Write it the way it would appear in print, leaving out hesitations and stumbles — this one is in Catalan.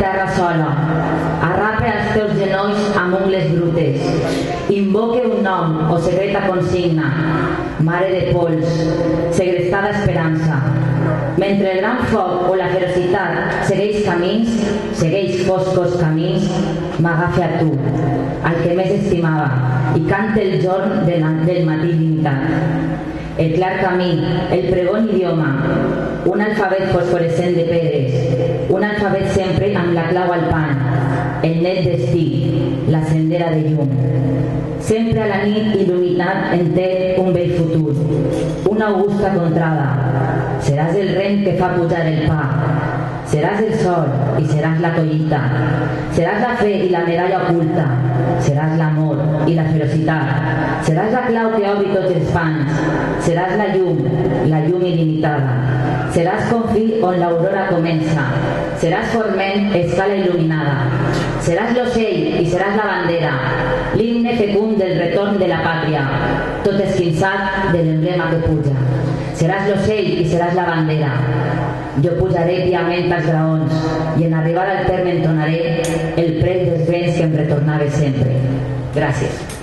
terra sola, arrape els teus genolls amb ungles brutes, invoque un nom o secreta consigna, mare de pols, segrestada esperança. Mentre el gran foc o la ferocitat segueix camins, segueix foscos camins, m'agafe a tu, el que més estimava, i cante el jorn del matí limitat. El clar camí, el pregon idioma, un alfabet fosforescent de pedres, un alfabet sempre amb la clau al pan, el net destí, la sendera de llum. Sempre a la nit il·luminat en té un vell futur, una augusta contrada. Seràs el rem que fa pujar el pa, seràs el sol i seràs la collita, seràs la fe i la medalla oculta, seràs l'amor i la ferocitat, seràs la clau que obri tots els pans, seràs la llum il·limitada, seràs confí on l'aurora comença, seràs forment, escala il·luminada, seràs l'ocell i seràs la bandera, l'himne fecund del retorn de la pàtria, tot esquinçat de l'emblema que puja. Seràs l'ocell i seràs la bandera. Jo pujaré piament als graons i en arribar al terme entonaré el prec dels vents que em retornava sempre. Gràcies.